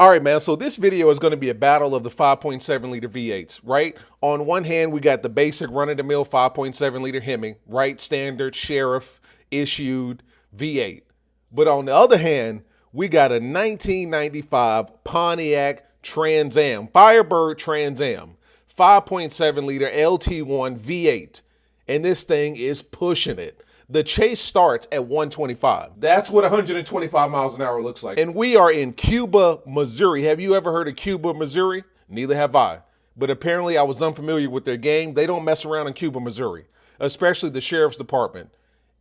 All right, man, so this video is going to be a battle of the 5.7 liter V8s, right? On one hand, we got the basic run-of-the-mill 5.7 liter Hemi, right? Standard, sheriff, issued V8. But on the other hand, we got a 1995 Pontiac Trans Am, Firebird Trans Am, 5.7 liter LT1 V8. And this thing is pushing it. The chase starts at 125. That's what 125 miles an hour looks like. And we are in Cuba, Missouri. Have you ever heard of Cuba, Missouri? Neither have I. But apparently I was unfamiliar with their game. They don't mess around in Cuba, Missouri, especially the sheriff's department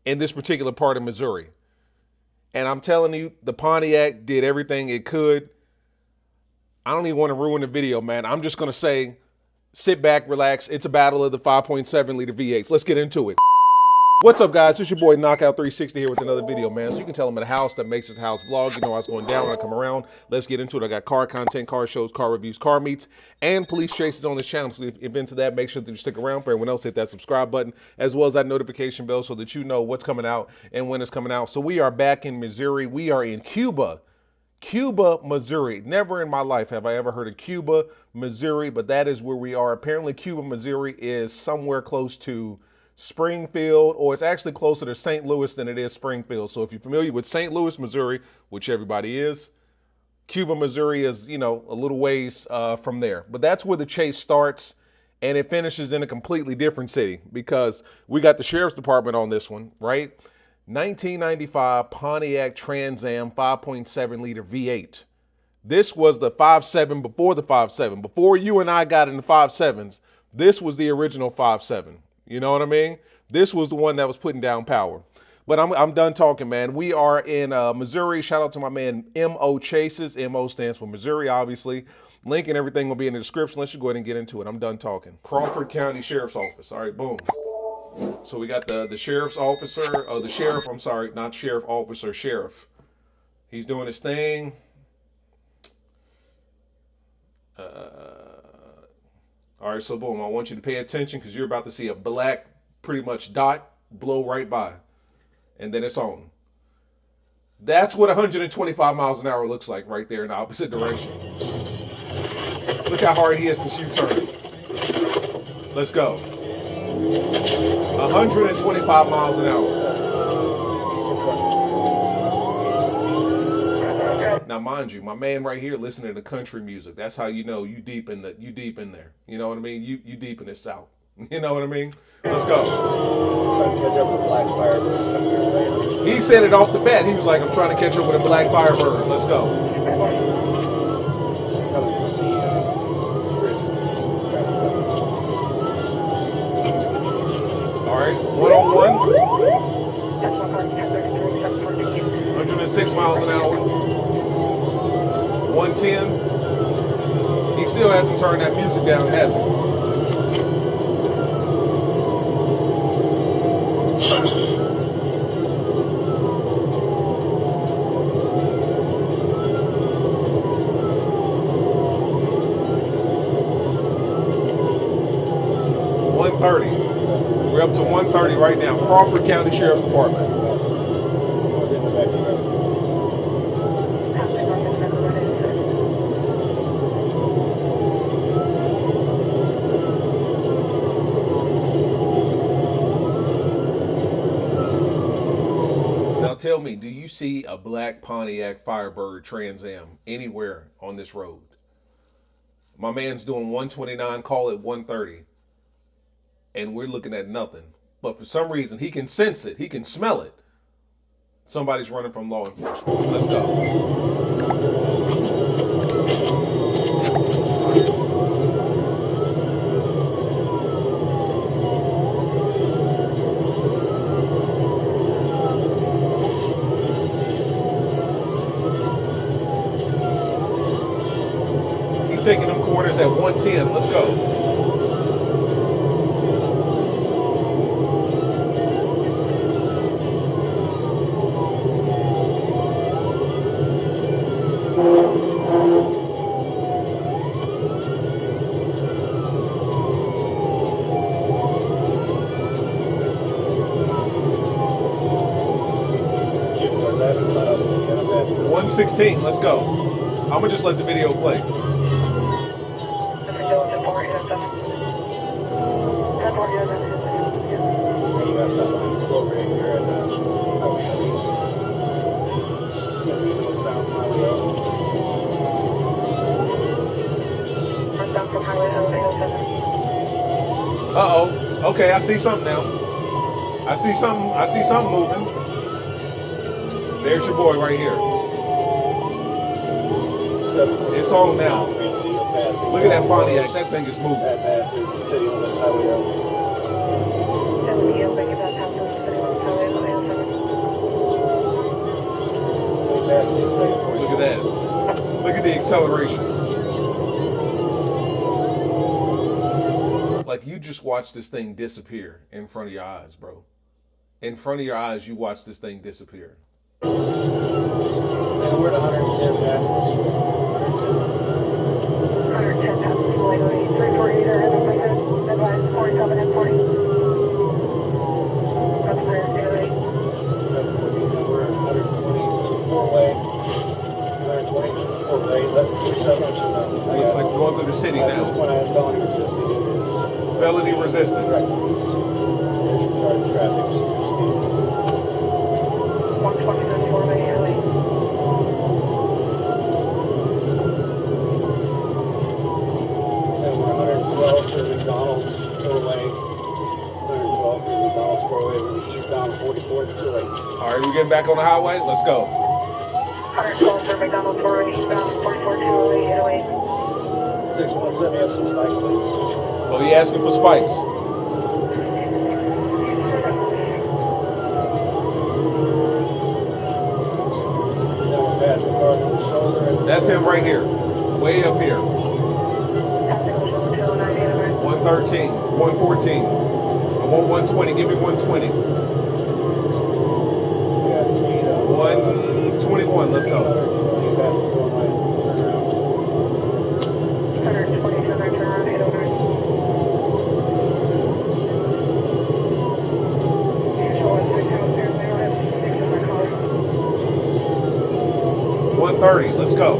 in this particular part of Missouri. And I'm telling you, the Pontiac did everything it could. I don't even want to ruin the video, man. I'm just going to say, sit back, relax. It's a battle of the 5.7 liter V8s. Let's get into it. What's up, guys? It's your boy Knockout 360 here with another video, man. So you can tell I'm at a house that makes his house vlog. You know how it's going down when I come around. Let's get into it. I got car content, car shows, car reviews, car meets, and police chases on this channel. So if you're into that, make sure that you stick around. For everyone else, hit that subscribe button, as well as that notification bell so that you know what's coming out and when it's coming out. So we are back in Missouri. We are in Cuba, Missouri. Never in my life have I ever heard of Cuba, Missouri, but that is where we are. Apparently, Cuba, Missouri is somewhere close to Springfield, or it's actually closer to St. Louis than it is Springfield. So if you're familiar with St. Louis, Missouri, which everybody is, Cuba, Missouri is, you know, a little ways from there. But that's where the chase starts, and it finishes in a completely different city because we got the sheriff's department on this one, right? 1995 Pontiac Trans Am 5.7 liter V8. This was the 5.7 before the 5.7. Before you and I got in the 5.7s, this was the original 5.7. You know what I mean? This was the one that was putting down power. But I'm done talking, man. We are in Missouri. Shout out to my man M.O. Chases. M.O. stands for Missouri, obviously. Link and everything will be in the description. Let's just go ahead and get into it. I'm done talking. Crawford County Sheriff's Office. All right, boom. So we got the sheriff's officer, the sheriff, I'm sorry, not sheriff officer, sheriff. He's doing his thing. All right, so boom, I want you to pay attention because you're about to see a black, pretty much dot blow right by. And then it's on. That's what 125 miles an hour looks like right there in the opposite direction. Look how hard he is to shoot turn. Let's go. 125 miles an hour. Now, mind you, my man right here listening to country music. That's how you know you deep in there. You know what I mean? You deep in the South. You know what I mean? Let's go. Trying to catch up with a black Firebird. He said it off the bat. He was like, I'm trying to catch up with a black Firebird. Let's go. All right, one-on-one. 106 miles an hour. 110. He still hasn't turned that music down, has he? We're up to 130 right now. Crawford County Sheriff's Department. Now tell me, do you see a black Pontiac Firebird Trans Am anywhere on this road? My man's doing 129, call it 130. And we're looking at nothing. But for some reason, he can sense it. He can smell it. Somebody's running from law enforcement. Let's go. He's taking them corners at 110. Let's go. Let's go. I'm gonna just let the video play. You got that line slow right here at Highway East. You got vehicles down Highway O. Uh-oh. Okay, I see something now. I see something moving. There's your boy right here. It's on now. Look at that Pontiac. That thing is moving. That passes City Limits Highway O. Look at that. Look at the acceleration. Like you just watched this thing disappear in front of your eyes, bro. In front of your eyes, you watched this thing disappear. So we're at 110 past the school. 110 past the school, 348 or 100%, advise 47 and 40. That's clear, 808. 714, so we're at 120 for the four-way. 120 for the four-way. Looks Looks like we're going through the city now. At this point, I have felony resisting. It is felony resisting. Recklessness. There's your charge of traffic speed. 120 for the four-way, 808. And we're 112 for McDonald's four-way. 112 for McDonald's four-way. We're eastbound 44th to late. All right, we're getting back on the highway. Let's go. 112 for McDonald's four-way, eastbound 44 to 808. 617, set me up some spikes, please. Oh, he asking for spikes. Passing cars on the shoulder. That's him right here. Way up here. 113, 114. I want 120. Give me 120. Yeah, speed up. 121. Let's go. 120 past the 4 line. Turn around. 120, turn around, 809. Usual 130. Let's go.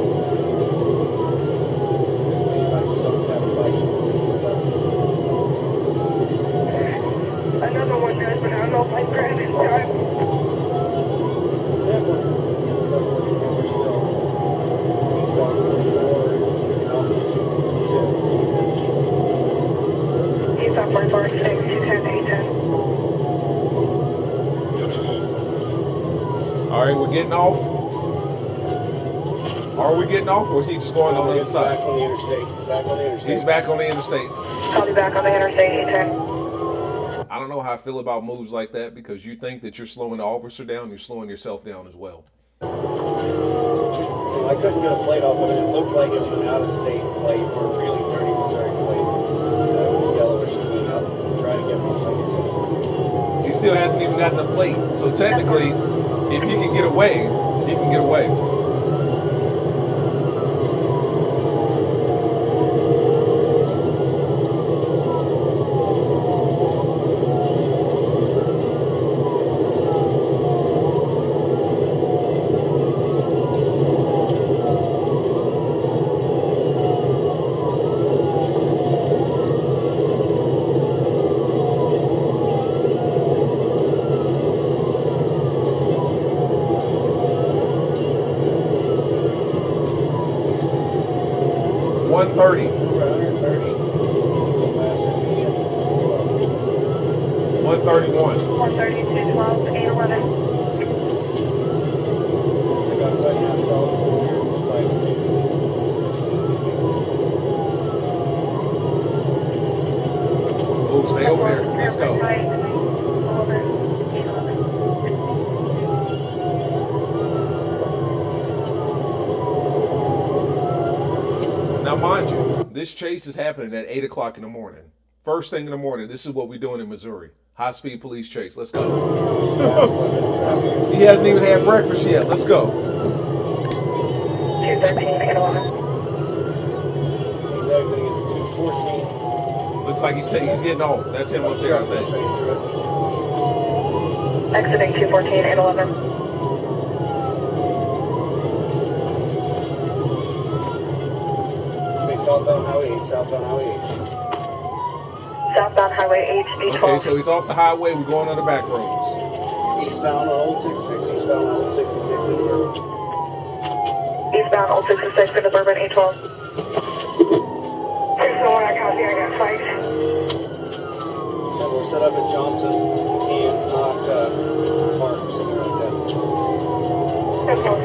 Another one good, but I don't know if I credit this time. He's on 44, 6, 210, 810. All right, we're getting off. Are we getting off, or is he just going on the other side? Back on the interstate. Back on the interstate. He's back on the interstate. I'll be back on the interstate, 810. I don't know how I feel about moves like that because you think that you're slowing the officer down, you're slowing yourself down as well. So I couldn't get a plate off of it. It looked like it was an out-of-state plate or a really dirty Missouri plate. It was yellowish to me. I'm trying to get my plate attention. He still hasn't even gotten a plate. So technically, if he can get away, he can get away. Stay over there. Let's go. Now, mind you, this chase is happening at 8 o'clock in the morning. First thing in the morning, this is what we're doing in Missouri. High-speed police chase. Let's go. He hasn't even had breakfast yet. Let's go. 213, 811. He's exiting at 214. Looks like he's getting off. That's him up there, I think. Exiting 214, 811. southbound Highway 8, southbound Highway 8. Southbound Highway H, D12. Okay, so he's off the highway. We're going on the back roads. Eastbound on Old 66, eastbound on Old 66 in the Bourbon. Eastbound Old 66 in the Bourbon, A12. 601, I copy, I got fight. So we're set up at Johnson, and not Park or something like that. That's close.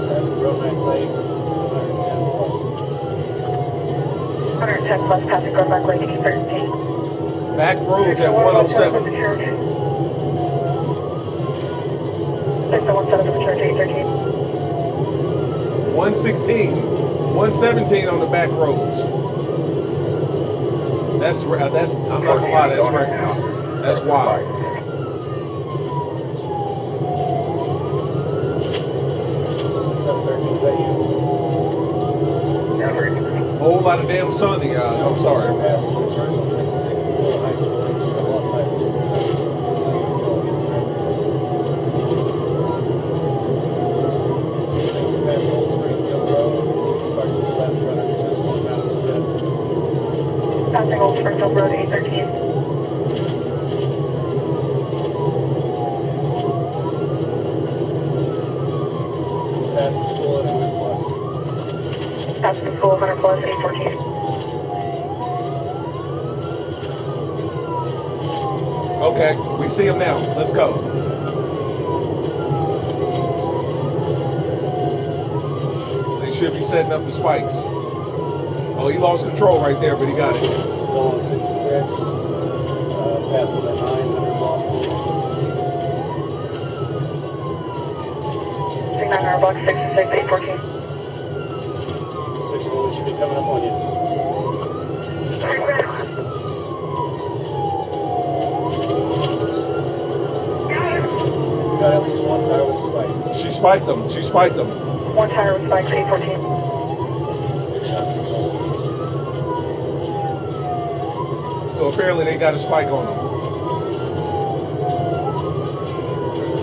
That's Romac Lake, 110 plus. 110 plus passing Groveback Lake, E13. Back roads at 107. 601 set up at the church, E13. 116, 117 on the back roads. That's I'm not gonna lie, that's reckless. That's wild. 713, is that you? Whole lot of damn sun in your eyes. I'm sorry. Past the church on 66 before the high school. I lost sight of just a second. So you can go again, right? Past Old Springfield Road. Park to the left front. I'm just going to slow down a little bit. Passing Old Springfield Road, E13. Past the school at 100 plus. Passing the school, 100 plus, A14. Okay, we see him now. Let's go. They should be setting up the spikes. Oh, he lost control right there, but he got it. Still on 66. Passing the 900 block. 6900 block, 66, A14. 61 should be coming up on you. You got at least one tire with a spike. She spiked him. She spiked him. One tire with spikes, A14. Good shot, 601. So apparently they got a spike on him.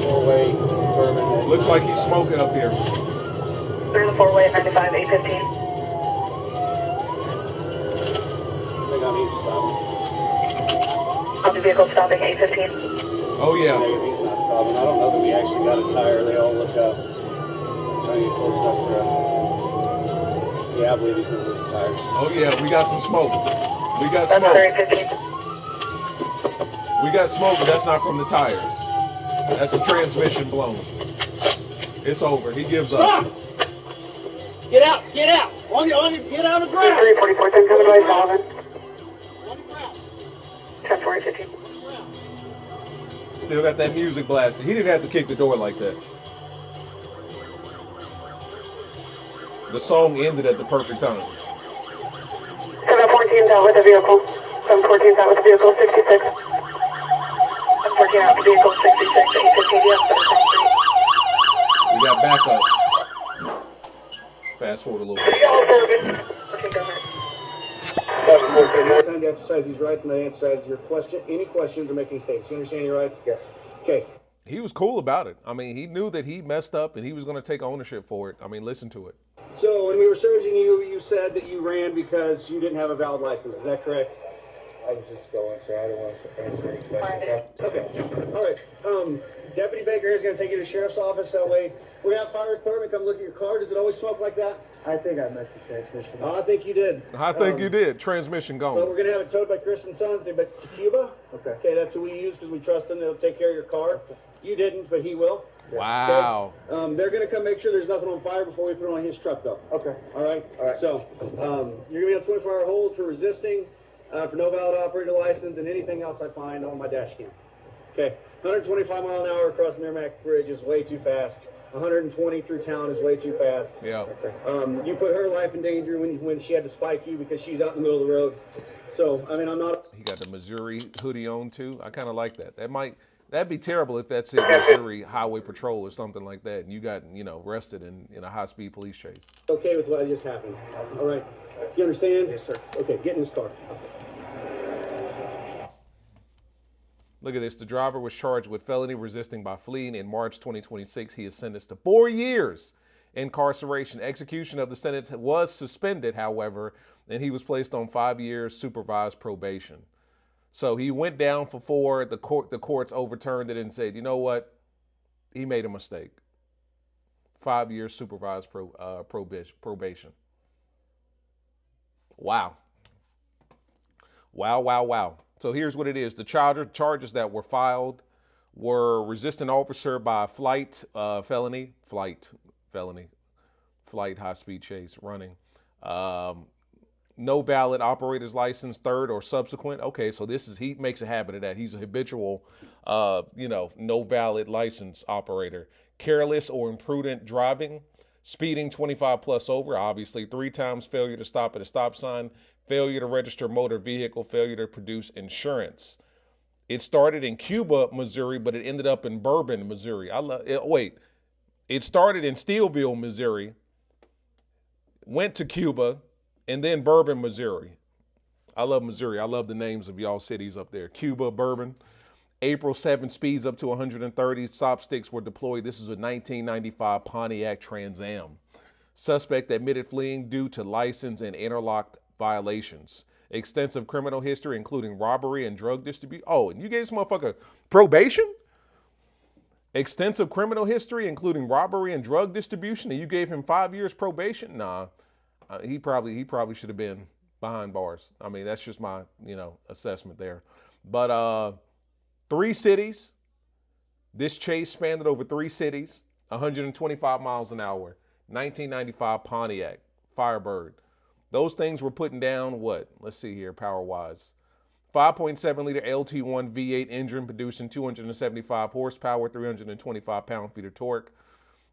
Four-way Bourbon. Looks like he's smoking up here. Through the four-way at 95, A15. Looks like I need to stop. On the vehicle stopping, A15. Oh yeah. Negative, he's not stopping. I don't know that we actually got a tire. They all look up. I'm trying to get close enough for a... Yeah, I believe he's going to lose a tire. Oh yeah, we got some smoke. We got That's smoke. A15. We got smoke, but that's not from the tires. That's the transmission blown. It's over. He gives up. Stop! Get out! Get out! On your, get out of the ground! 344, 10 coming by Sullivan. On the ground. 10 4, 15. Still got that music blasting. He didn't have to kick the door like that. The song ended at the perfect time. 714's out with the vehicle. 714's out with the vehicle, 66. 714 out with the vehicle, 66. 815, yes, 713. We got backup. Fast forward a little bit. Yellow Bourbon. Okay, go ahead. 714, more time to exercise these rights and then exercise your question. Any questions or make any statements? You understand your rights? Yes. Okay. He was cool about it. I mean, he knew that he messed up and he was going to take ownership for it. I mean, listen to it. So when we were searching you, you said that you ran because you didn't have a valid license. Is that correct? I was just going, so I don't want to answer any questions. Okay. All right. Deputy Baker is going to take you to the sheriff's office. That way, we're going to have fire department come look at your car. Does it always smoke like that? I think I messed the transmission up. I think you did. I think you did. Transmission But gone. we're going to have it towed by Chris and Sons to Cuba. Okay. Okay, that's who we use because we trust them. They'll take care of your car. You didn't, but he will. Wow. Okay? They're going to come make sure there's nothing on fire before we put it on his truck, though. Okay. All right? All right. So, you're going to be on 24-hour hold for resisting, for no valid operator license, and anything else I find on my dash cam. Okay. 125 mile an hour across Merrimack Bridge is way too fast. 120 through town is way too fast. Yeah. You put her life in danger when she had to spike you because she's out in the middle of the road. So, I mean, I'm not... He got the Missouri hoodie on, too. I kind of like that. That'd be terrible if that's in Missouri Highway Patrol or something like that, and you got, arrested in a high-speed police chase. Okay with what just happened. All right. You understand? Yes, sir. Okay, get in this car. Look at this. The driver was charged with felony resisting by fleeing. In March 2026, he is sentenced to 4 years incarceration. Execution of the sentence was suspended, however, and he was placed on 5 years supervised probation. So he went down for 4. The courts overturned it and said, you know what? He made a mistake. 5 years supervised probation. Wow. Wow. So here's what it is. The charges that were filed were resisting officer by flight, felony, high-speed chase, running. No valid operator's license, third or subsequent. Okay, so he makes a habit of that. He's a habitual, no valid license operator. Careless or imprudent driving. Speeding 25 plus over, obviously. 3 times failure to stop at a stop sign. Failure to register motor vehicle. Failure to produce insurance. It started in Cuba, Missouri, but it ended up in Bourbon, Missouri. It started in Steelville, Missouri, went to Cuba, and then Bourbon, Missouri. I love Missouri. I love the names of y'all cities up there. Cuba, Bourbon. April 7, speeds up to 130. Stop sticks were deployed. This is a 1995 Pontiac Trans Am. Suspect admitted fleeing due to license and interlocked violations. Extensive criminal history, including robbery and drug distribution. Oh, and you gave this motherfucker probation? Extensive criminal history, including robbery and drug distribution, and you gave him 5 years probation? Nah, he probably should have been behind bars. I mean, that's just my, assessment there. But 3 cities. This chase spanned over 3 cities, 125 miles an hour, 1995 Pontiac Firebird. Those things were putting down what? Let's see here, power-wise. 5.7 liter LT1 V8 engine producing 275 horsepower, 325 pound-feet of torque.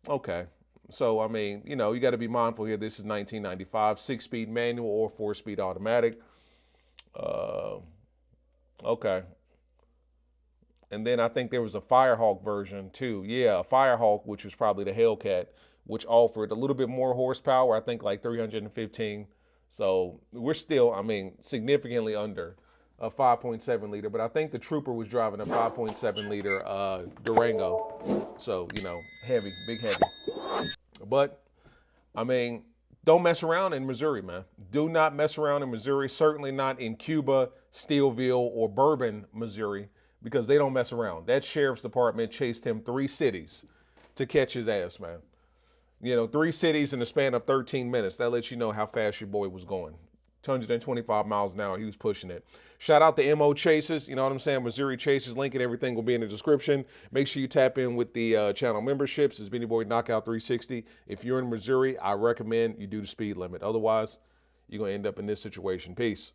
Okay. So, I mean, you got to be mindful here. This is 1995, 6-speed manual or 4-speed automatic. Okay. And then I think there was a Firehawk version too. Yeah, a Firehawk, which was probably the Hellcat, which offered a little bit more horsepower, I think like 315. So we're still, significantly under a 5.7 liter. But I think the Trooper was driving a 5.7 liter Durango. So, heavy, big heavy. But, don't mess around in Missouri, man. Do not mess around in Missouri. Certainly not in Cuba, Steelville, or Bourbon, Missouri, because they don't mess around. That sheriff's department chased him 3 cities to catch his ass, man. 3 cities in the span of 13 minutes. That lets you know how fast your boy was going. 225 miles an hour. He was pushing it. Shout out to MO Chases. You know what I'm saying? Missouri Chases. Link and everything will be in the description. Make sure you tap in with the channel memberships. It's Benny Boy Knockout 360. If you're in Missouri, I recommend you do the speed limit. Otherwise, you're going to end up in this situation. Peace.